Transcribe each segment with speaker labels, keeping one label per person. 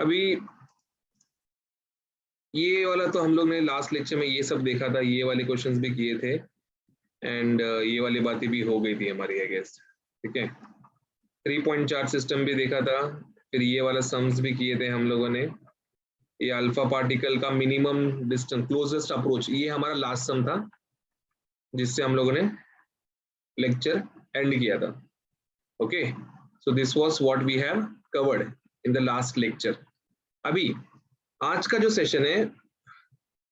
Speaker 1: अभी ये वाला तो हम लोग ने लास्ट लेक्चर में ये सब देखा था, ये वाले क्वेश्चंस भी किए थे एंड ये वाली बातें भी हो गई थी हमारी आई गेस। ठीक है, 3 पॉइंट चार्ट सिस्टम भी देखा था, फिर ये वाला सम्स भी किए थे हम लोगों ने। ये अल्फा पार्टिकल का मिनिमम डिस्टेंस क्लोजेस्ट अप्रोच, ये हमारा लास्ट सम था जिससे हम लोगों ने लेक्चर एंड किया था। Okay, so this was what we have covered in the last lecture. अभी आज का जो सेशन है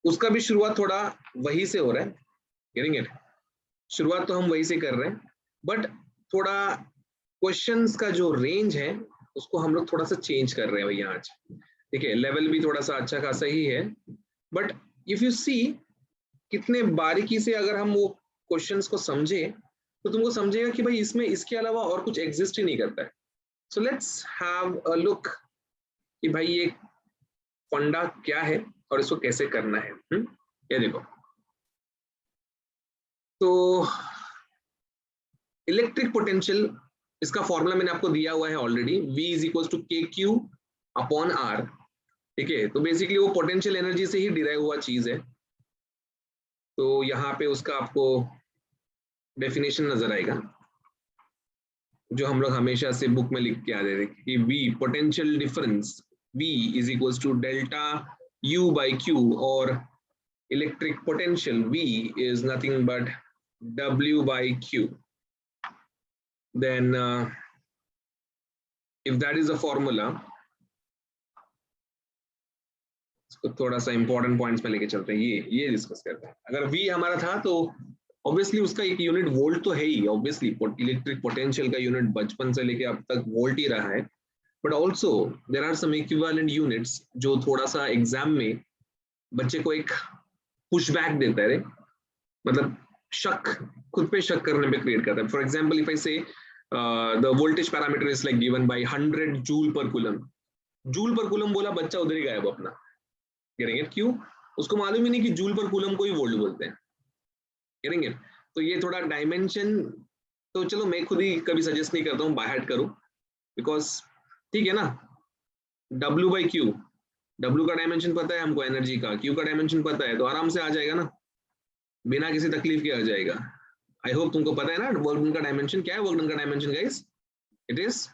Speaker 1: उसका भी शुरुआत थोड़ा वही से हो रहा है, गेटिंग इट? शुरुआत तो हम वही से कर रहे हैं, बट थोड़ा क्वेश्चंस का जो रेंज है उसको हम लोग थोड़ा सा चेंज कर रहे हैं भैया आज। ठीक है, लेवल भी थोड़ा सा अच्छा खासा ही है, बट इफ यू सी कितने बारीकी से अगर हम वो क्वेश्चंस को समझे तो तुमको समझेगा कि भाई इसमें इसके अलावा और कुछ एग्जिस्ट ही नहीं करता है। So let's have a look कि भाई ये फंडा क्या है और इसको कैसे करना है। ये देखो, तो इलेक्ट्रिक पोटेंशियल, इसका फॉर्मूला मैंने आपको दिया हुआ है already, V is equal to k q upon r. ठीक है, तो बेसिकली वो पोटेंशियल एनर्जी से ही डिराइव हुआ चीज है। तो यहाँ पे उसका आपको डेफिनेशन नजर आएगा जो हम लोग हमेशा से बुक में लिख के आ रहे थे कि V potential difference, V is equal to delta U by Q, और electric potential V is nothing but W by Q. Then if that is a formula, इसको थोड़ा सा इंपॉर्टेंट पॉइंट्स में लेके चलते हैं, ये डिस्कस करते हैं। अगर V हमारा था तो ऑब्वियसली उसका एक यूनिट वोल्ट तो है ही, ऑब्वियसली इलेक्ट्रिक पोटेंशियल का यूनिट बचपन से लेके अब तक वोल्ट ही रहा है, but also there are some equivalent units जो थोड़ा सा एग्जाम में बच्चे को एक पुशबैक देता है, मतलब शक, खुद पे शक करने पे क्रिएट करता है। फॉर एग्जांपल इफ आई से the voltage parameter is like given by 100 joule पर कूलम, जूल पर कूलम बोला बच्चा उधर ही गायब अपना, गेटिंग इट? क्यों? उसको मालूम ही नहीं कि जूल पर कूलम को ही वोल्ट बोलते हैं, गेटिंग इट? तो ये थोड़ा डायमेंशन, तो चलो मैं खुद ही कभी सजेस्ट नहीं करता हूँ बाय हार्ट करो, बिकॉज ठीक है ना, W बाई Q, W का डायमेंशन पता है हमको एनर्जी का, Q का डायमेंशन पता है, तो आराम से आ जाएगा ना, बिना किसी तकलीफ के आ जाएगा। आई होप तुमको पता है ना वर्क डन का डायमेंशन क्या है। वर्क डन का dimension guys, it is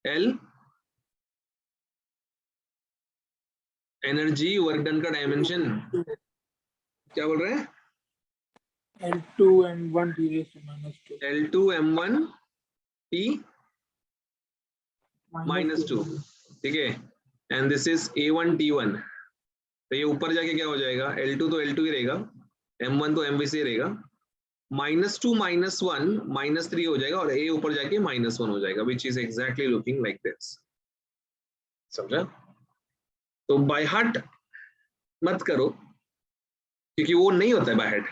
Speaker 1: L, energy work done का डायमेंशन क्या बोल रहे हैं?
Speaker 2: L2 m1 t raised to minus 2.
Speaker 1: L2 m1 t minus 2, ठीक है, and this is A1 T1, तो ये ऊपर जाके क्या हो जाएगा, L2 तो L2 ही रहेगा, M1 तो MV से रहेगा, -2 -1 -3 हो जाएगा, और A ऊपर जाके -1 हो जाएगा, which is exactly looking like this. समझा? तो बाय हार्ट मत करो, क्योंकि वो नहीं होता है बाय हार्ट,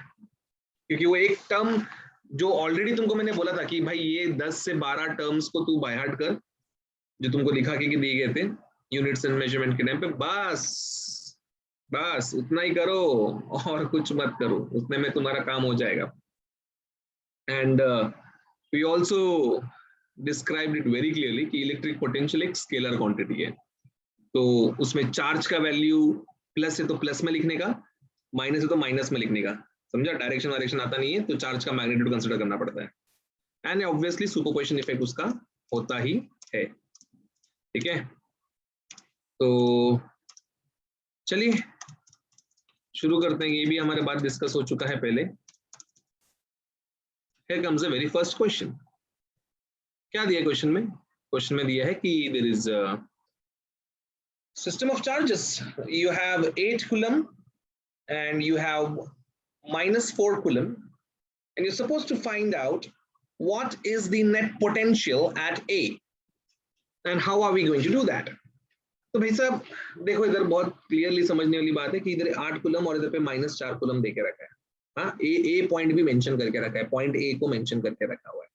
Speaker 1: क्योंकि वो एक टर्म जो ऑलरेडी तुमको मैंने बोला था कि भाई ये 10 से 12 टर्म्स को तू बाय हार्ट कर, जो तुमको लिखा के दिए गए थे यूनिट्स एंड मेजरमेंट के टाइम पे, बस उतना ही करो और कुछ मत करो, उतने में तुम्हारा काम हो जाएगा। And we also described it very clearly कि इलेक्ट्रिक पोटेंशियल एक स्केलर क्वांटिटी है, तो उसमें चार्ज का वैल्यू प्लस है तो प्लस में लिखने का, माइनस है तो माइनस में लिखने का। समझा? डायरेक्शन वायरेक्शन आता नहीं है तो चार्ज का मैग्नीट्यूड कंसीडर करना पड़ता है, एंड ऑब्वियसली सुपरपोजिशन इफेक्ट उसका होता ही है। ठीक है, तो चलिए शुरू करते हैं, ये भी हमारे बात डिस्कस हो चुका है पहले। Here comes the very first question. क्या दिया क्वेश्चन में? क्वेश्चन में दिया है कि there is a system of charges. You have 8 coulomb and you have -4 coulomb, and you're supposed to find out what is the net potential at A, and how are we going to do that? तो भाई साहब देखो, इधर बहुत clearly समझने वाली बात है कि इधर 8 कूलम और इधर पे -4 कूलम देके रखा है। हाँ, ए पॉइंट भी मेंशन करके रखा है, पॉइंट ए को मेंशन करके रखा हुआ है।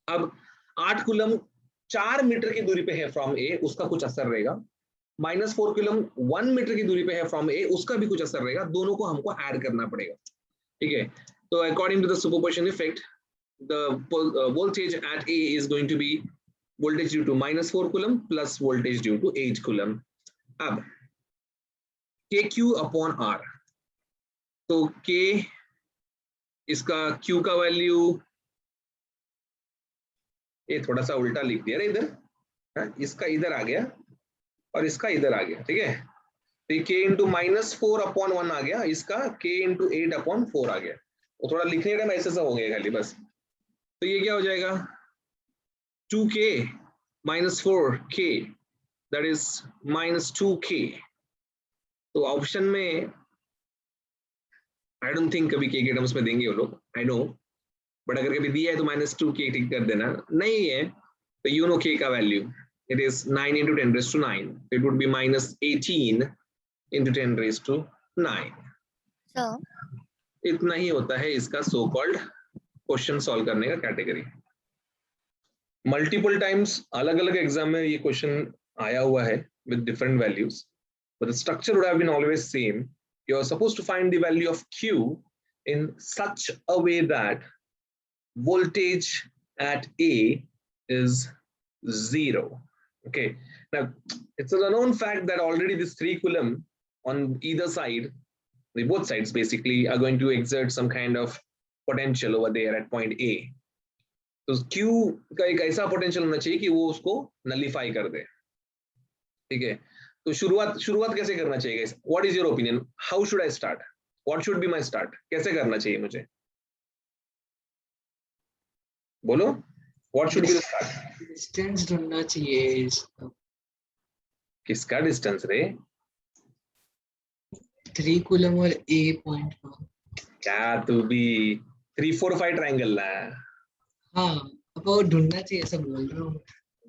Speaker 1: अब 8 कूलम 4 मीटर की दूरी पे है फ्रॉम ए, उसका कुछ असर रहेगा। -4 कूलम 1 मीटर की दूरी पे है फ्रॉम ए, उसका भी कुछ असर रहेगा। दोनों को हमको ऐड करना पड़ेगा। ठीक है, तो according to the superposition effect, the voltage at A is going to be voltage due to -4 coulomb plus voltage due to 8 coulomb. अब KQ upon R, तो K इसका Q का वैल्यू, ये थोड़ा सा उल्टा लिख दिया इधर, इसका इधर आ गया और इसका इधर आ गया, ठीक है। तो ये K इंटू -4/1 आ गया, इसका K इंटू 8/4 आ गया, वो थोड़ा लिखने का ऐसे सा हो गया खाली बस। तो ये क्या हो जाएगा 2K - 4K, that is -2K। तो ऑप्शन में आई डोंट थिंक कभी K के टर्म्स में देंगे वो लोग, आई नो, बट अगर कभी दिया है तो -2K टिक कर देना, नहीं है तो यू नो K का value, it is 9 into 10 raised to 9, it would be -18 into 10 raised to 9। इतना ही होता है इसका सो कॉल्ड क्वेश्चन सॉल्व करने का कैटेगरी। मल्टीपल टाइम्स अलग अलग एग्जाम में ये क्वेश्चन आया हुआ है with different values, but the structure would have been always same. You are supposed to find the value of Q in such a way that voltage at A is 0. Okay, now it's a known fact that already this 3 coulomb on either side, both sides basically are going to exert some kind of potential over there at point A. तो Q का एक ऐसा potential होना चाहिए कि वो उसको nullify कर दे, ठीक है। तो शुरुआत कैसे करना चाहिए guys? What is your opinion? How should I start? What should be my start? कैसे करना चाहिए मुझे? बोलो, what should be the start?
Speaker 3: Distance ढूंढना चाहिए इसका।
Speaker 1: किसका डिस्टेंस रे?
Speaker 3: 3 कूलम और A पॉइंट का।
Speaker 1: क्या तू भी 3 4 5 ट्रायंगल ला?
Speaker 3: हाँ, अब वो ढूंढना चाहिए, ऐसा बोल रहा हूँ।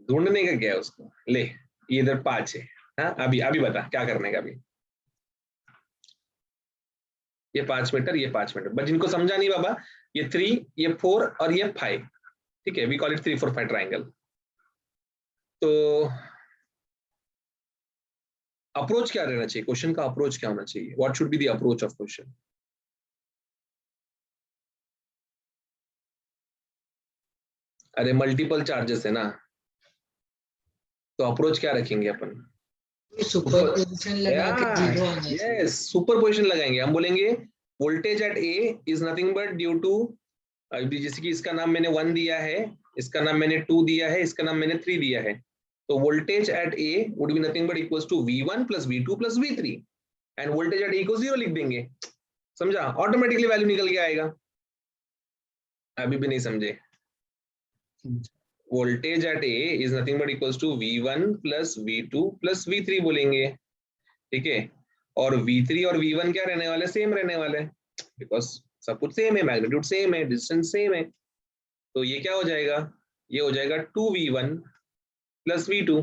Speaker 1: ढूंढने का क्या है उसको? ले, ये इधर 5 है, हाँ अभी बता क्या करने का? अभी ये 5 मीटर, ये 5 मीटर, बस जिनको समझा नहीं बाबा, ये 3, ये 4 और ये 5, ठीक है, वी कॉल इट 3 4 5 ट्रायंगल। तो अप्रोच क्या रहना चाहिए? क्वेश्चन का अप्रोच क्या होना चाहिए? What should be the approach of question? अरे मल्टीपल चार्जेस है ना, तो अप्रोच क्या रखेंगे अपन?
Speaker 3: सुपरपोजिशन लगा के जीरो आना चाहिए।
Speaker 1: यस, सुपरपोजिशन लगाएंगे। हम बोलेंगे voltage at A is nothing but due to, जैसे कि इसका नाम मैंने 1 दिया है, इसका नाम मैंने 2 दिया है, इसका नाम मैंने 3 दिया है, तो voltage at A would be nothing but equals to V1 plus V2 plus V3, and voltage at A को 0 लिख देंगे, समझा? ऑटोमेटिकली वैल्यू निकल के आएगा। अभी भी नहीं समझे? Voltage at A is nothing but equals to V1 plus V2 plus V3 बोलेंगे, ठीक है। और V3 और V1 क्या रहने वाले? सेम रहने वाले, बिकॉज सब कुछ सेम है, मैग्नीट्यूड सेम है, डिस्टेंस सेम है। तो ये क्या हो जाएगा? ये हो जाएगा 2V1 प्लस V2।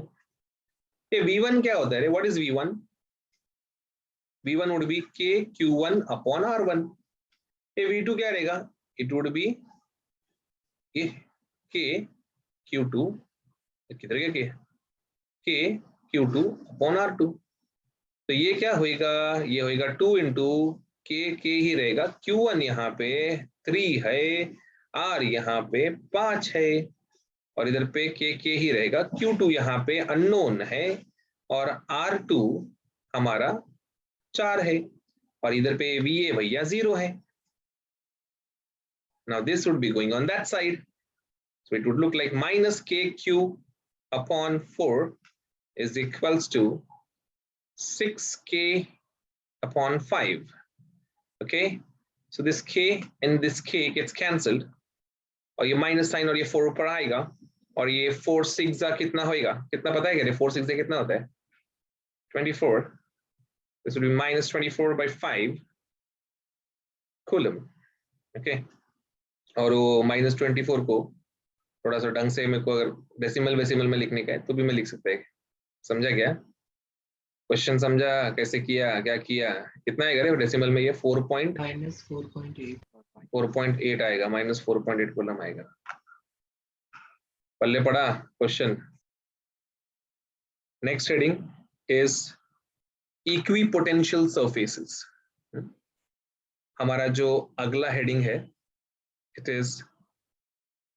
Speaker 1: ये V1 क्या होता है रे? What is V1? V1 would be KQ1 upon R1। ये V2 क्या रहेगा? इट वुड बी KQ2, किधर गया KQ2 अपॉन R2। तो ये क्या होएगा? ये होएगा 2 इंटू के ही रहेगा, Q1 यहाँ पे 3 है, R यहाँ पे 5 है, और इधर पे के ही रहेगा, Q2 यहाँ पे अननोन है, और R2 हमारा 4 है, और इधर पे VA भैया 0 है। Now this would be going on that side, so it would look like minus KQ upon 4 is equals to 6K upon 5. Okay, so this K and this K gets cancelled, और ये minus sign और ये 4 ऊपर आएगा, और ये 4 6 कितना होएगा? कितना पता है क्या? 4 6 कितना होता है? 24. This would be minus 24 by 5 coulomb. Okay, और वो माइनस 24 को थोड़ा सा ढंग से मेरे को अगर डेसिमल में लिखने का है तो भी मैं लिख सकता है। समझा क्या? क्वेश्चन समझा? कैसे किया, क्या किया? कितना आएगा रे डेसिमल में? ये 4.8 आएगा, माइनस 4.8 कूलम आएगा। पल्ले पड़ा question. Next heading is equipotential surfaces. हमारा जो अगला हेडिंग है, it is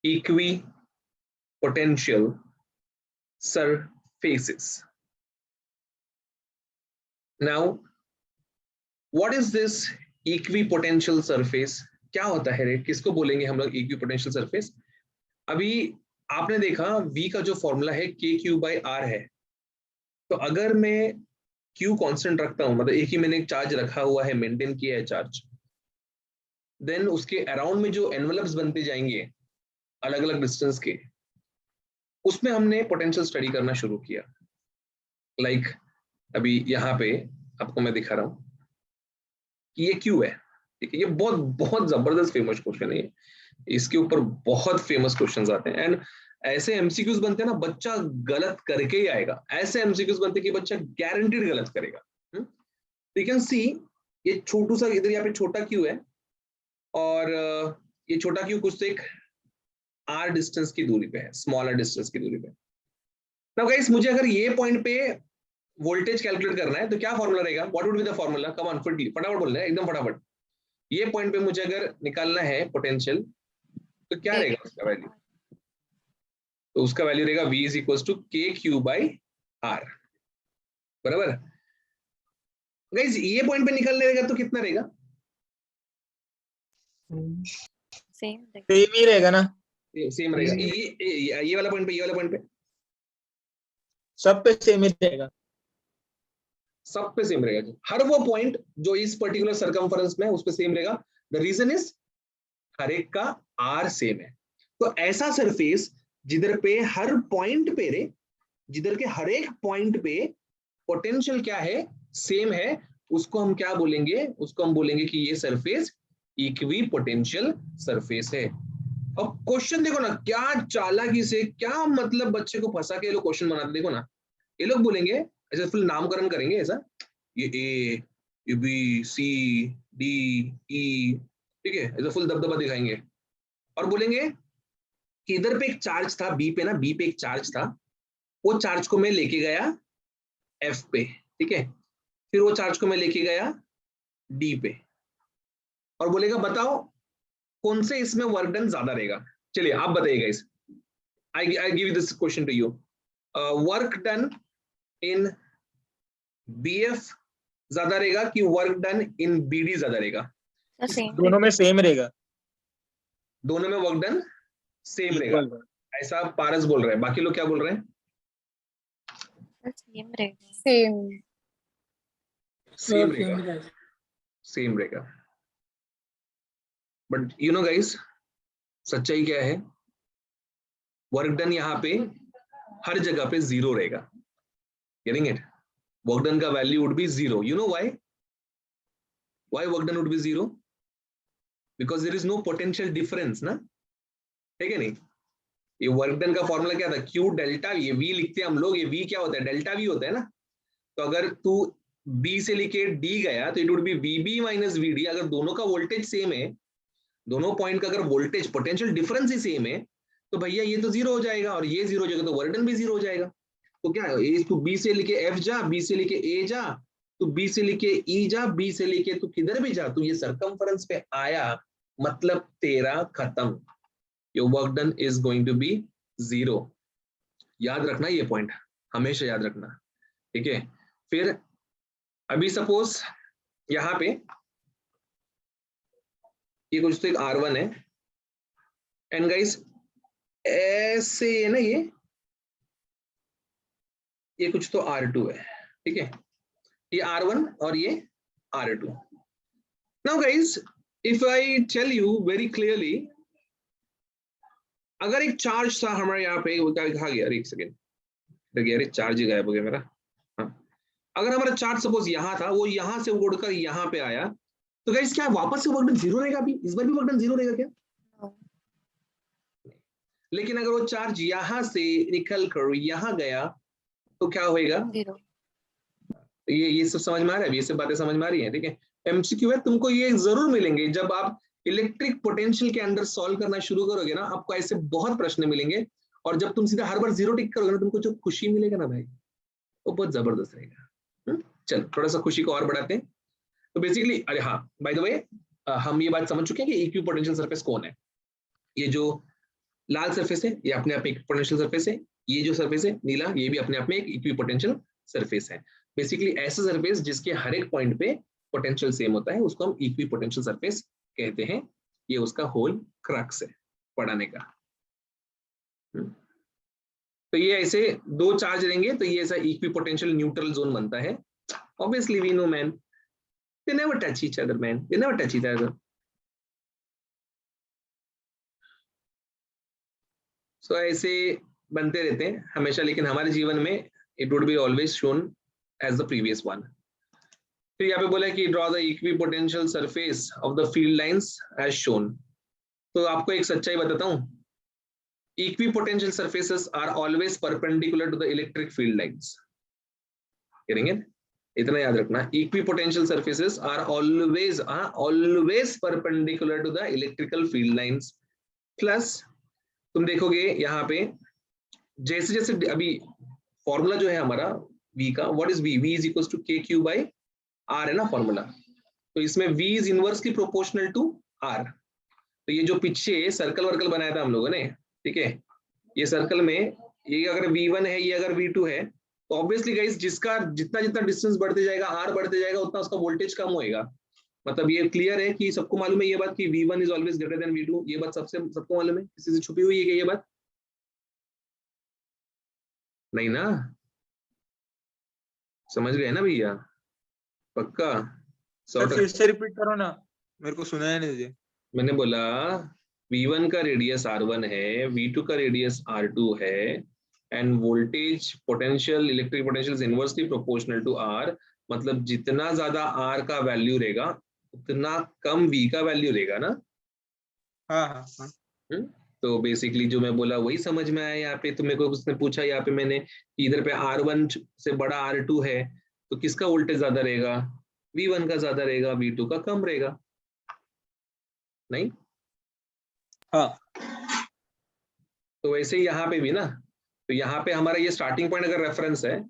Speaker 1: equipotential surfaces. Now what is this equipotential surface? क्या होता है रे, किसको बोलेंगे हम लोग इक्विपोटेंशियल सरफेस? अभी आपने देखा v का जो फॉर्मूला है KQ/R है, तो अगर मैं Q कांस्टेंट रखता हूं, मतलब एक ही मैंने चार्ज रखा हुआ है, मेंटेन किया है चार्ज, देन उसके अराउंड में जो एनवेलप्स बनते जाएंगे अलग अलग डिस्टेंस के, उसमें हमने पोटेंशियल स्टडी करना शुरू किया. लाइक अभी यहाँ पे आपको मैं दिखा रहा हूं कि ये Q है, ठीक है. ये बहुत बहुत जबरदस्त फेमस क्वेश्चन है, इसके ऊपर बहुत फेमस क्वेश्चंस आते हैं. एंड ऐसे एमसीक्यूज बनते हैं ना, बच्चा गलत करके ही आएगा. ऐसे एमसीक्यूज बनते हैं कि बच्चा गारंटीड गलत करेगा. यू कैन सी ये छोटू सा इधर यहाँ पे छोटा Q है, और ये छोटा Q कुछ तो एक R डिस्टेंस की दूरी पे है, स्मॉलर डिस्टेंस की दूरी पे. नाउ गाइस, मुझे अगर ये पॉइंट पे वोल्टेज कैलकुलेट करना है तो क्या फॉर्मूला रहेगा? What would be the formula? Come on, फटाफट बोल रहे हैं, एकदम फटाफट. ये पॉइंट पे मुझे अगर निकालना है पोटेंशियल, तो क्या रहेगा उसका वैल्यू? तो उसका वैल्यू रहेगा V is equal to KQ/R. बराबर गाइस, ये पॉइंट पे निकालने रहेगा तो कितना रहेगा?
Speaker 4: सेम
Speaker 2: ही रहेगा ना,
Speaker 1: सेम रहेगा. ये वाला पॉइंट पे, ये वाला पॉइंट पे
Speaker 2: सब पे सेम ही रहेगा.
Speaker 1: सब पे सेम रहेगा. हर वो पॉइंट जो इस पर्टिकुलर सर्कमफरेंस में है उस पे सेम रहेगा. द रीजन इज हर एक का R सेम है. तो ऐसा सरफेस जिधर पे हर पॉइंट पे रे, जिधर के हर एक पॉइंट पे पोटेंशियल क्या है? सेम है. उसको हम क्या बोलेंगे? उसको हम बोलेंगे कि ये सरफेस इक्विपोटेंशियल सरफेस है. अब क्वेश्चन देखो ना, क्या चालाकी से, क्या मतलब बच्चे को फंसा के ये लोग क्वेश्चन बनाते. देखो ना, ये लोग बोलेंगे ऐसे, फुल नामकरण करेंगे ऐसा, ये A, ये B, C, D, E, ठीक है, ऐसा फुल दबदबा दिखाएंगे और बोलेंगे कि इधर पे एक चार्ज था B पे ना, B पे एक चार्ज था, वो चार्ज को मैं लेके गया F पे, ठीक है, फिर वो चार्ज को मैं लेके गया D पे, और बोलेगा बताओ कौन से इसमें वर्क डन ज्यादा रहेगा. चलिए आप बताइएगा इस, I give this question to you. Work done in BF ज्यादा रहेगा कि वर्क डन इन BD ज्यादा रहेगा?
Speaker 4: सेम
Speaker 2: दोनों में सेम रहेगा.
Speaker 1: दोनों में वर्क डन सेम रहेगा, ऐसा पारस बोल रहे हैं. बाकी लोग क्या बोल रहे हैं?
Speaker 4: सेम रहेगा.
Speaker 1: सेम रहेगा, सेम रहेगा. बट यू नो गाइस, सच्चाई क्या है? वर्क डन यहाँ पे हर जगह पे जीरो रहेगा. Getting it? वर्क डन का value would be zero. You know why? Why work done would be zero? Because there is no potential difference ना, ठीक है नहीं? ये वर्क डन का फॉर्मूला क्या था? Q डेल्टा, ये V लिखते हैं हम लोग, ये V क्या होता है? डेल्टा V होता है ना. तो अगर तू B से लेके D गया तो it would B VB minus VD. अगर दोनों का वोल्टेज सेम है, दोनों पॉइंट का अगर वोल्टेज पोटेंशियल डिफरेंस ही सेम है, तो भैया ये तो जीरो हो जाएगा और ये जीरो हो जाएगा, तो वर्क डन भी जीरो हो जाएगा. तो क्या है, तू B से लेके F जा, B से लेके A जा, तू B से लेके E जा, B से लेके तू किधर भी जा, तू ये सर्कमफरेंस पे आया, मतलब तेरा खत्म. Your work done is going to be zero. याद रखना ये पॉइंट, हमेशा याद रखना, ठीक है. फिर अभी सपोज यहाँ पे ये कुछ तो एक R1 है, एंड गाइस ऐसे है ना, ये कुछ तो R2 है, ठीक है. ये R1 और ये R2. Now guys, if I tell you very clearly, अगर एक चार्ज था हमारे यहाँ पे, वो कहा गया, एक सेकेंड, अरे चार्ज ही गायब हो गया मेरा. हाँ, अगर हमारा चार्ज सपोज यहाँ था, वो यहाँ से उड़कर यहाँ पे आया, तो गाइस क्या वापस से वर्क डन जीरो रहेगा? अभी इस बार भी वर्क डन जीरो रहेगा क्या? लेकिन अगर वो चार्ज यहाँ से निकल कर यहाँ गया तो क्या होएगा?
Speaker 4: जीरो.
Speaker 1: ये सब समझ में आ रहा है? ये सब बातें समझ में आ रही है? ठीक है. MCQ है, तुमको ये जरूर मिलेंगे जब आप इलेक्ट्रिक पोटेंशियल के अंदर सॉल्व करना शुरू करोगे ना, आपको ऐसे बहुत प्रश्न मिलेंगे. और जब तुम सीधा हर बार जीरो टिक करोगे ना, तुमको जो खुशी मिलेगा ना भाई, वो बहुत जबरदस्त रहेगा. चलो थोड़ा सा खुशी को और बढ़ाते हैं. तो बेसिकली, अरे हाँ, बाय द वे, हम ये बात समझ चुके हैं कि इक्विपोटेंशियल सरफेस कौन है. ये जो लाल सरफेस है, ये अपने आप इक्विपोटेंशियल सरफेस है. ये जो सरफेस है नीला, ये भी अपने आप में एक इक्विपोटेंशियल सरफेस है। बेसिकली ऐसा सरफेस जिसके हर एक पॉइंट पे पोटेंशियल सेम होता है उसको हम इक्विपोटेंशियल सरफेस कहते हैं। ये उसका होल क्रक्स है पढ़ाने का। तो ये ऐसे दो चार्ज रहेंगे तो ये ऐसा इक्विपोटेंशियल न्यूट्रल जोन बनता है। Obviously we know man, they never touch each other man, they never touch each other. So ऐसे बनते रहते हैं हमेशा, लेकिन हमारे जीवन में it would be always shown as the previous one. फिर यहाँ पे बोला कि draw the equipotential surface of the field lines as shown. तो आपको एक सच्चाई बताता हूँ, equipotential surfaces are always perpendicular to the electric field lines. करेंगे इतना याद रखना, equipotential surfaces are always perpendicular to the electrical field lines. Plus तुम देखोगे यहाँ पे जैसे जैसे अभी फॉर्मूला जो है हमारा v का, what is v? v is equal to kq by r है ना फॉर्मूला। तो इसमें v is inversely proportional to r। तो ये जो पीछे सर्कल वर्कल बनाया था हम लोगों ने, ठीक है, ये सर्कल में ये अगर v1 है, ये अगर v2 है, तो ऑब्वियसली गाइस जिसका जितना जितना डिस्टेंस बढ़ते जाएगा, r बढ़ते जाएगा, उतना उसका वोल्टेज कम होएगा। मतलब ये क्लियर है कि सबको मालूम है ये बात कि v1 is always greater than v2। ये बात सबको मालूम है, किसी से छुपी हुई है क्या ये बात? नहीं ना, समझ गए ना भैया? पक्का?
Speaker 2: फिर से रिपीट करो ना, मेरे को सुना है नहीं।
Speaker 1: मैंने बोला v1 का रेडियस r1 है, v2 का रेडियस r2 है, and voltage potential electric potential is inversely proportional to r। मतलब जितना ज्यादा r का वैल्यू रहेगा उतना कम v का वैल्यू रहेगा ना।
Speaker 2: हाँ।
Speaker 1: तो बेसिकली जो मैं बोला वही समझ में आया यहाँ पे। तो मेरे को उसने पूछा यहाँ पे मैंने कि इधर पे r1 से बड़ा r2 है तो किसका वोल्टेज ज्यादा रहेगा? v1 का ज्यादा रहेगा, v2 का कम रहेगा। नहीं?
Speaker 2: हाँ।
Speaker 1: तो वैसे ही यहाँ पे भी ना, तो यहाँ पे हमारा ये स्टार्टिंग पॉइंट अगर रेफरेंस है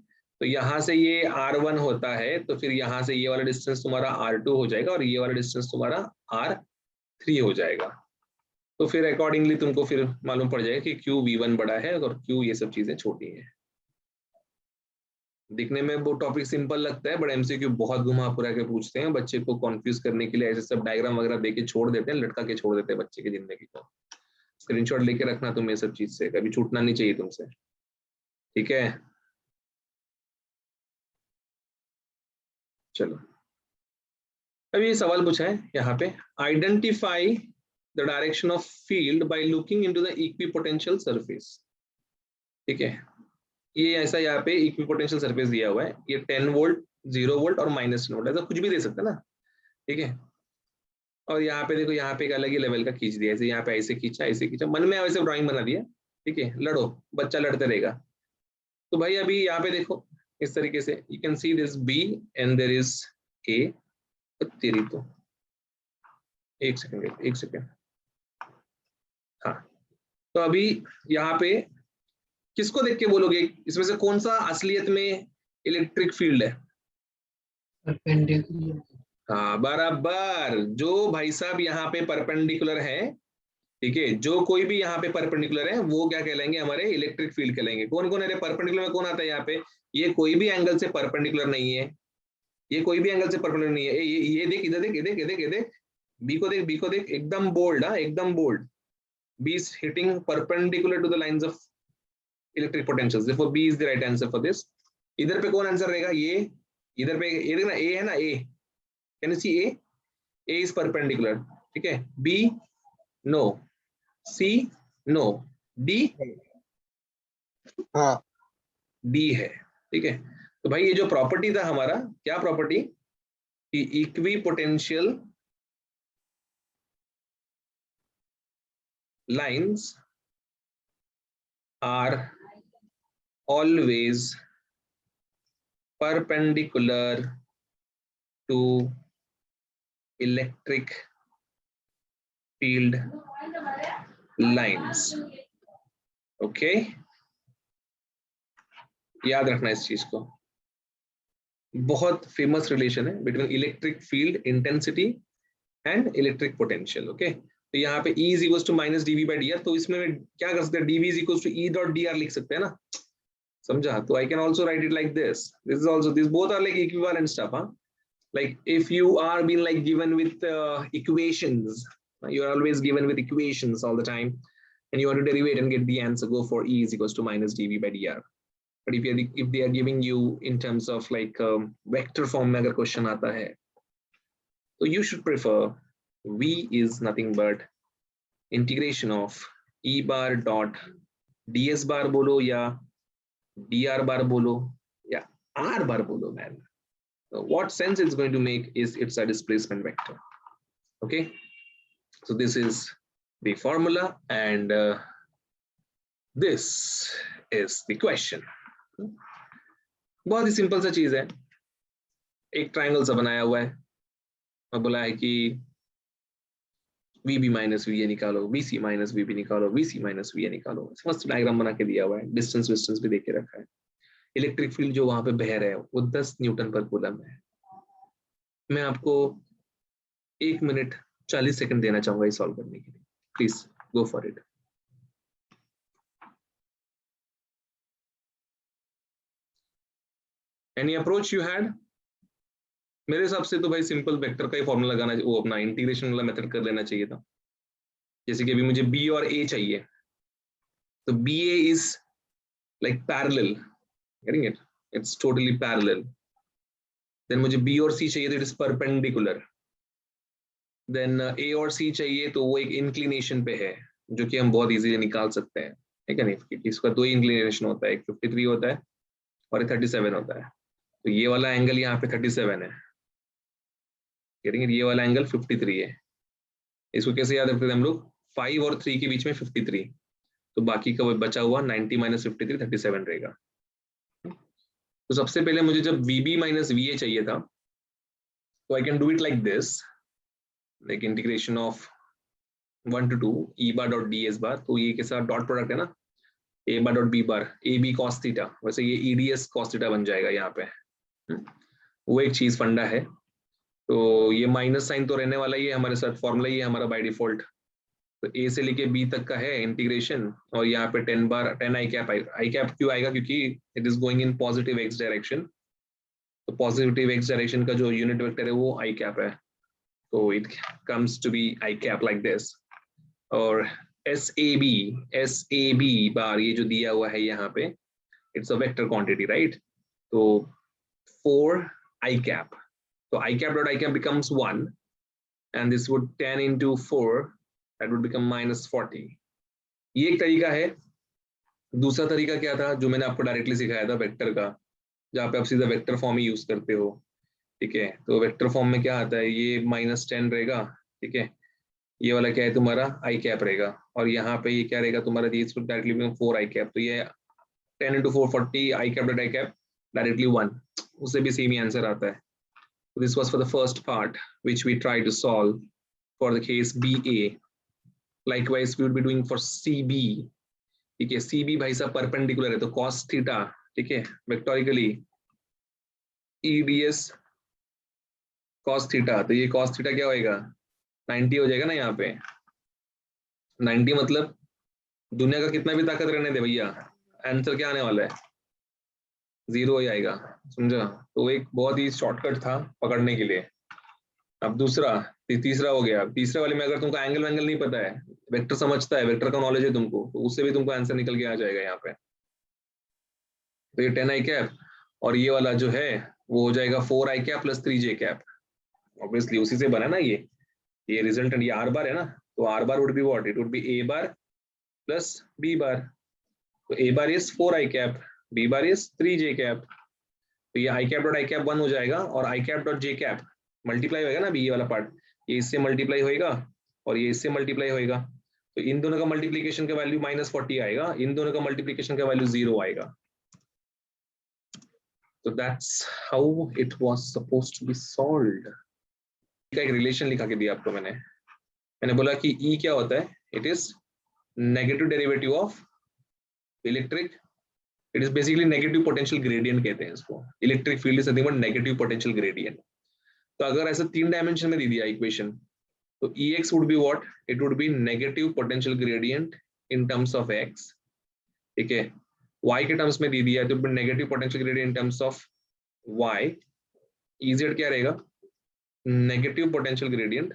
Speaker 1: तो यहाँ से ये r1 होता है, तो फिर यहाँ से ये वाला डिस्टेंस तुम्हारा r2 हो जाएगा और ये वाला डिस्टेंस तुम्हारा r3 हो जाएगा। तो फिर अकॉर्डिंगली तुमको फिर मालूम पड़ जाएगा कि क्यों v1 बड़ा है और क्यों ये सब चीजें छोटी हैं। दिखने में वो टॉपिक सिंपल लगता है, बट एमसीक्यू बहुत घुमा फिरा के पूछते हैं, बच्चे को कंफ्यूज करने के लिए ऐसे सब डायग्राम वगैरह देके छोड़ देते हैं, लटका के छोड़ देते हैं बच्चे की जिंदगी को। स्क्रीनशॉट लेके रखना तुम ये सब चीज से, कभी छूटना नहीं चाहिए तुमसे, ठीक है? चलो अभी ये सवाल पूछा है यहाँ पे, identify the direction of field by looking into the equipotential surface. ठीक है, ये ऐसा यहाँ पे इक्विपोटेंशियल सरफेस दिया हुआ है, ये 10 वोल्ट, 0 वोल्ट और -10 वोल्ट, ऐसा कुछ भी दे सकता है ना, ठीक है। और यहाँ पे देखो, यहाँ पे एक अलग ही लेवल का खींच दिया, ऐसे यहाँ पे ऐसे खींचा, मन में वैसे ड्राइंग बना दिया, ठीक है, लड़ो, बच्चा लड़ते रहेगा। तो भाई अभी यहाँ पे देखो इस तरीके से, you can see this B and there is A. तेरी तो एक सेकंड, हाँ। तो अभी यहाँ पे किसको देख के बोलोगे इसमें से कौन सा असलियत में इलेक्ट्रिक फील्ड है?
Speaker 3: परपेंडिकुलर।
Speaker 1: हाँ बराबर, जो भाई साहब यहाँ पे परपेंडिकुलर है, ठीक है, जो कोई भी यहाँ पे परपेंडिकुलर है वो क्या कहलाएंगे? हमारे इलेक्ट्रिक फील्ड कहलाएंगे। कौन कौन है परपेंडिकुलर में? कौन आता है यहाँ पे? ये कोई भी एंगल से परपेंडिकुलर नहीं है, ये कोई भी एंगल से परपेंडिकुलर नहीं है। ये देख, इधर देख, ये देख, बी को देख, एकदम बोल्ड, हाँ एकदम bold. B is hitting perpendicular to the lines of electric potentials, therefore B is the right answer for this। इधर पे कौन आंसर रहेगा? ये इधर पे ये देखना, A है ना, A, can you see A? A is perpendicular, ठीक है। B no, C no, D
Speaker 2: हाँ।
Speaker 1: D है, ठीक है। तो भाई ये जो प्रॉपर्टी था हमारा, क्या प्रॉपर्टी? कि equipotential lines are always perpendicular to electric field lines। Okay, याद रखना इस चीज को, बहुत फेमस रिलेशन है between electric field intensity and electric potential. Okay, तो यहाँ पे E is equals to minus dV by dr, तो इसमें मैं क्या कर सकते हैं, dV is equals to E dot dr लिख सकते हैं ना, समझा? तो I can also write it like this. This is also, these both are like equivalent stuff, huh? Like if you are being like given with equations, you are always given with equations all the time, and you want to derivate and get the answer, go for E is equals to minus dV by dr. But if they are giving you in terms of like vector form में अगर question आता है, so you should prefer V is nothing but integration of E bar dot ds bar बोलो या dr bar बोलो या r bar बोलो, man. So what sense it's going to make is it's a displacement vector. Okay, so this is the formula, and this is the question. बहुत ही simple सा चीज है, एक ट्राइंगल सा बनाया हुआ है और बोला है कि VB माइनस VA निकालो, VC माइनस VB निकालो, VC माइनस VA निकालो। मस्त डायग्राम बना के दिया हुआ है, डिस्टेंस विस्टेंस भी देके रखा है। इलेक्ट्रिक फील्ड जो वहां पे बह रहा है वो 10 न्यूटन पर कूलम है। मैं आपको 1 मिनट 40 सेकंड देना चाहूंगा ये सॉल्व करने के लिए, please go for it. Any approach you had? मेरे हिसाब से तो भाई सिंपल वेक्टर का ही फॉर्मूला लगाना, वो अपना इंटीग्रेशन वाला मेथड कर लेना चाहिए था। जैसे कि अभी मुझे B और A चाहिए, तो BA is like parallel, getting it, it's totally parallel. Then मुझे B और C चाहिए तो it is perpendicular. Then A और C चाहिए तो वो एक इंक्लिनेशन पे है, जो कि हम बहुत इजीली निकाल सकते हैं, ठीक है नहीं? इसका 2 इंक्लिनेशन होता है, एक 53 होता है और एक 37 होता है। तो ये वाला एंगल यहाँ पे 37 है, ये वाला एंगल 53 है। इसको कैसे याद रखते थे हम लोग? 5 और 3 के बीच में 53, तो बाकी का बचा हुआ 90 माइनस 53 37 रहेगा। तो सबसे पहले मुझे जब VB माइनस VA चाहिए था, तो I can do it like this, like integration of 1 to 2 E bar dot ds बार। तो ये के साथ डॉट प्रोडक्ट है ना, A bar dot B bar, AB cos theta, वैसे ये EDS cos थीटा बन जाएगा यहाँ पे। वो एक चीज फंडा है। तो ये माइनस साइन तो रहने वाला ही है हमारे साथ, फॉर्मूला ही है हमारा बाय डिफॉल्ट। तो A से लेके B तक का है इंटीग्रेशन, और यहाँ पे 10 बार 10 i कैप क्यों आएगा? क्योंकि it is going in positive x direction. तो पॉजिटिव x डायरेक्शन का जो यूनिट वेक्टर है वो i कैप है, तो it comes to be i cap like this. और SAB बार ये जो दिया हुआ है यहाँ पे, it's a vector quantity, right? तो 4 i cap, so I cap dot I cap becomes 1, and this would 10 into 4, that would become minus 40. ये एक तरीका है। दूसरा तरीका क्या था जो मैंने आपको डायरेक्टली सिखाया था वेक्टर का, जहाँ पे आप सीधा वेक्टर फॉर्म ही यूज करते हो, ठीक है? तो वेक्टर फॉर्म में क्या आता है, ये -10 रहेगा, ठीक है? ये वाला क्या है तुम्हारा i कैप रहेगा, और यहाँ पे ये क्या रहेगा तुम्हारा, this would directly become 4 i cap. तो ये 10 into 4 40, I cap dot I cap directly 1, उससे भी सेम ही आंसर आता है। This was for the first part, which we tried to solve for the case BA. Likewise, we would be doing for CB. ठीक है, CB भाई साहब perpendicular है, तो cos थीटा, ठीक है, वेक्टोरिकली EDS cos थीटा, तो ये cos थीटा क्या होएगा, 90 हो जाएगा ना यहाँ पे। 90 मतलब दुनिया का कितना भी ताकत रहने दे भैया, आंसर क्या आने वाला है, 0 ही आएगा, समझा? तो एक बहुत ही शॉर्टकट था पकड़ने के लिए। अब दूसरा, तीसरा हो गया। तीसरे वाले में अगर तुमको एंगल नहीं पता है, वेक्टर समझता है, वेक्टर का नॉलेज है तुमको, तो उससे भी तुमको आंसर निकल के आ जाएगा यहाँ पे। तो ये 10 i कैप और ये वाला जो है वो हो जाएगा 4 i cap plus 3 j cap. Obviously उसी से बना ना ये रिजल्टेंट, ये r बार है ना, तो r bar would be what, it would B a bar plus b बार। तो a bar is 4 i cap, b bar is 3 j cap. तो ये i cap dot i cap 1 हो जाएगा, और i cap dot j cap multiply होएगा ना, ये वाला पार्ट, ये इससे मल्टीप्लाई होएगा और ये इससे मल्टीप्लाई होएगा। तो इन दोनों का मल्टीप्लिकेशन का वैल्यू -40 आएगा, इन दोनों का मल्टीप्लिकेशन का वैल्यू 0 आएगा। So that's how it was supposed to be solved. का एक रिलेशन लिखा के दिया आपको मैंने बोला कि E क्या होता है, it is negative derivative of electric, it is basically negative potential gradient कहते हैं इसको। Electric field is nothing but negative potential gradient. तो अगर ऐसे 3 डायमेंशन में दे दिया इक्वेशन, तो Ex would be what? It would be negative potential gradient in terms of x. ठीक है, y के टर्म्स में दे दिया है तो negative potential gradient in terms of y. Ez क्या रहेगा? नेगेटिव पोटेंशियल ग्रेडियंट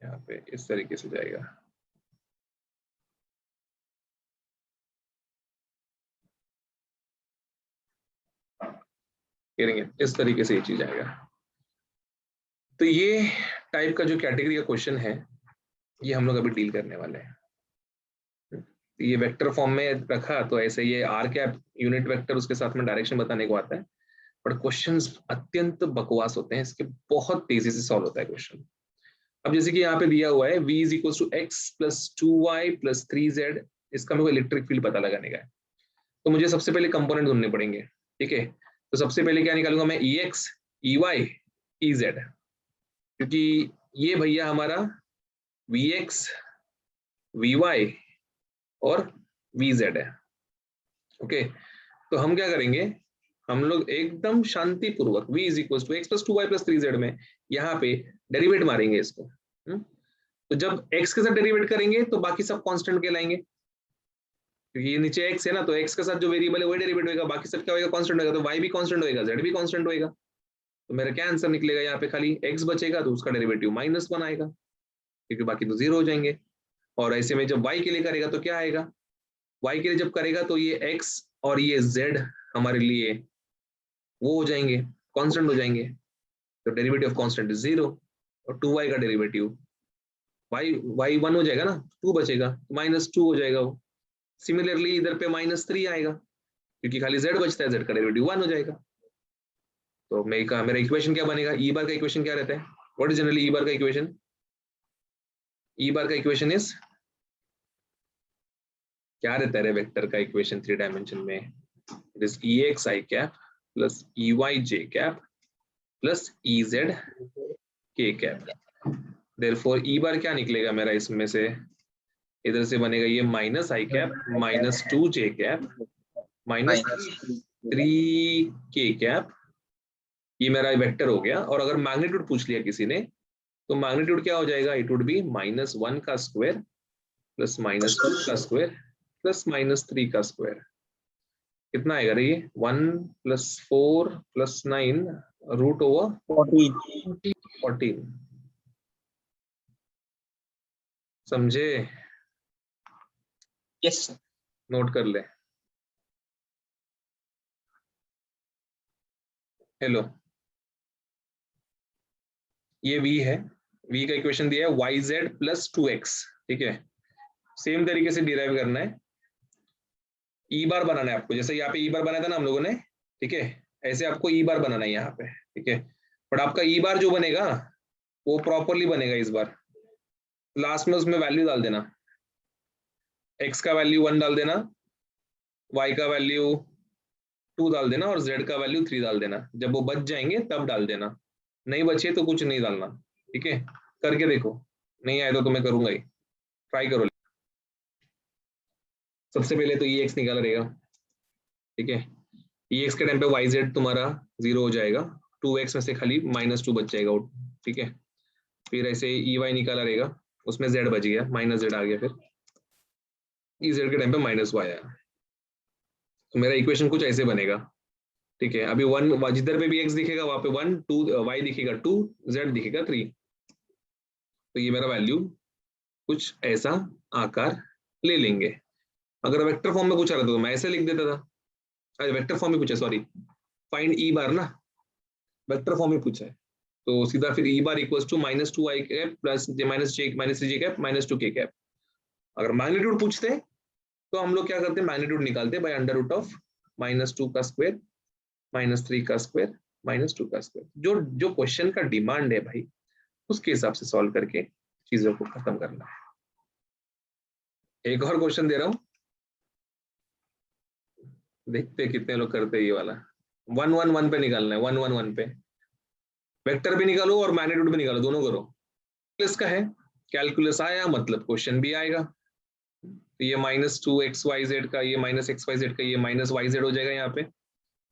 Speaker 1: यहाँ पे इस तरीके से जाएगा. इस तरीके से ये चीज आएगा. तो ये टाइप का जो कैटेगरी का क्वेश्चन है ये हम लोग अभी डील करने वाले हैं. तो ये वेक्टर फॉर्म में रखा तो ऐसे ये आर कैप यूनिट वेक्टर उसके साथ में डायरेक्शन बताने को आता है, बट क्वेश्चंस अत्यंत बकवास होते हैं इसके, बहुत तेजी से सॉल्व होता है क्वेश्चन. अब जैसे कि यहाँ पे दिया हुआ है v is equal to x plus 2y plus 3z, इसका मेरे को इलेक्ट्रिक फील्ड पता लगाने का है. तो मुझे सबसे पहले कंपोनेंट ढूंढने पड़ेंगे. ठीक है, तो सबसे पहले क्या निकालूंगा मैं? ex, ey, ez, क्योंकि ये भैया हमारा vx, vy और vz है. ओके, तो हम क्या करेंगे, हम लोग एकदम शांतिपूर्वक v is equal to x plus 2y plus 3z में यहाँ पे डेरिवेट मारेंगे इसको. तो जब x के साथ डेरिवेट करेंगे तो बाकी सब कांस्टेंट कहलाएंगे, क्योंकि ये नीचे x है ना, तो x के साथ जो वेरिएबल है वही डेरिवेट होगा, बाकी सब क्या होगा? कांस्टेंट होगा. तो y भी कांस्टेंट होगा, z भी कांस्टेंट होगा. तो मेरा क्या आंसर निकलेगा? यहाँ पे खाली x बचेगा तो उसका डेरिवेटिव -1 आएगा, क्योंकि बाकी तो 0 हो जाएंगे. और ऐसे में जब y के लिए करेगा तो क्या आएगा? y के लिए जब करेगा तो ये x और ये z हमारे लिए वो हो जाएंगे, कांस्टेंट हो जाएंगे. तो डेरिवेटिव ऑफ कांस्टेंट इज 0 और 2y का डेरिवेटिव y 1 हो जाएगा ना, 2 बचेगा, -2 हो जाएगा वो. सिमिलरली इधर पे -3 आएगा, क्योंकि खाली z बचता है, z का डेरिवेटिव 1 हो जाएगा. तो मेरा इक्वेशन क्या बनेगा? ई बार का इक्वेशन क्या रहता है? व्हाट इज जनरली ई बार का इक्वेशन? ई बार का इक्वेशन इज क्या रहता है रे वेक्टर का इक्वेशन 3 डायमेंशन में? It is ex I cap plus ey j cap plus ez k cap. Therefore E bar क्या निकलेगा मेरा इसमें से? इधर से बनेगा ये -i cap -2j cap -3k cap. ये मेरा वेक्टर हो गया. और अगर मैग्नीट्यूड पूछ लिया किसी ने तो मैग्नीट्यूड क्या हो जाएगा? इट वुड बी -1 का स्क्वायर प्लस -2 का स्क्वायर प्लस -3 का स्क्वायर. कितना आएगा रे ये? 1 + 4 + 9 √14. समझे?
Speaker 3: Yes sir.
Speaker 1: नोट कर ले. हेलो, ये v है, v का इक्वेशन दिया है yz + 2x. ठीक है, सेम तरीके से डिराइव करना है. ई बार बनाना है आपको, जैसे यहाँ पे ई बार बनाया था ना हम लोगों ने. ठीक है, ऐसे आपको ई बार बनाना है यहाँ पे. ठीक है, बट आपका ई बार जो बनेगा वो प्रॉपरली बनेगा. इस बार लास्ट में उसमें वैल्यू डाल देना. x का वैल्यू 1 डाल देना, y का वैल्यू 2 डाल देना और z का वैल्यू 3 डाल देना. जब वो बच जाएंगे तब डाल देना, नहीं बचे तो कुछ नहीं डालना. ठीक है, करके देखो, नहीं आए तो मैं करूंगा ही, ट्राई करो. सबसे पहले तो ex निकाला रहेगा. ठीक है, ex के टाइम पे yz तुम्हारा 0 हो जाएगा, 2x में से खाली -2 बच जाएगा. ठीक है, फिर ऐसे ey निकाला रहेगा, उसमें z बच गया, -z आ गया. फिर ez के टाइम पे -y आया. तो मेरा इक्वेशन कुछ ऐसे बनेगा. ठीक है, अभी 1 जिधर पे भी x दिखेगा वहां पे 1, 2 y दिखेगा 2, z दिखेगा 3. तो ये मेरा वैल्यू कुछ ऐसा आकार ले लेंगे. अगर वेक्टर फॉर्म में पूछा रहता तो मैं ऐसे लिख देता था. अरे वेक्टर फॉर्म में पूछा, सॉरी, फाइंड ई बार ना, वेक्टर फॉर्म में पूछा है तो सीधा फिर E bar equals to -2i cap plus -3j cap -2k cap. अगर मैग्नीट्यूड पूछते तो हम लोग क्या करते हैं? मैग्नीट्यूड निकालते बाय √of -2 का स्क्वायर -3 का स्क्वायर -2 का स्क्वायर. जो क्वेश्चन का डिमांड है भाई, उसके हिसाब से सॉल्व करके चीजों को खत्म करना है. एक और क्वेश्चन दे रहा हूं, देखते कितने लोग करते हैं ये वाला. 1 1 1 पे निकालना है, 1 1 1 पे वेक्टर भी निकालो और मैग्नीट्यूड भी निकालो, दोनों करो. कैलकुलस का है, कैलकुलस आया मतलब क्वेश्चन भी आएगा. तो ये -2xyz का, ये -xyz का, ये -yz हो जाएगा यहाँ पे.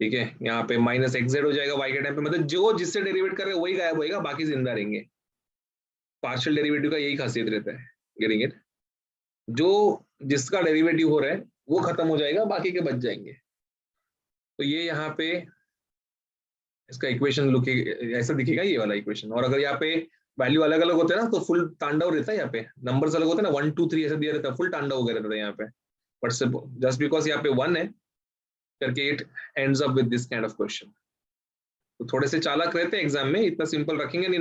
Speaker 1: ठीक है, यहाँ पे माइनस एक्स जेड हो जाएगा y के टाइम पे, मतलब जो जिससे डेरिवेट कर रहे हैं वही गायब होएगा, बाकी जिंदा रहेंगे। पार्शियल डेरिवेटिव का यही खासियत रहता है, गेटिंग इट? जो जिसका डेरिवेटिव हो रहा है वो खत्म हो जाएगा, बाकी के बच जाएंगे। तो ये यहाँ पे इसका इक्वेशन लुक ऐसा दिखेगा, ये वाला इक्वेशन। और अगर यहाँ पे वैल्यू अलग अलग होते हैं ना तो फुल तांडव रहता है, यहाँ पे नंबर्स अलग होते हैं ना, 1 2 3 ऐसा दिया रहता है, फुल तांडव हो गया रहता है यहाँ पे। बट जस्ट बिकॉज यहाँ पे 1 है करके it ends up with this kind of question. तो थोड़े से चालाक रहते हैं एग्जाम में, इतना सिंपल रखेंगे नहीं।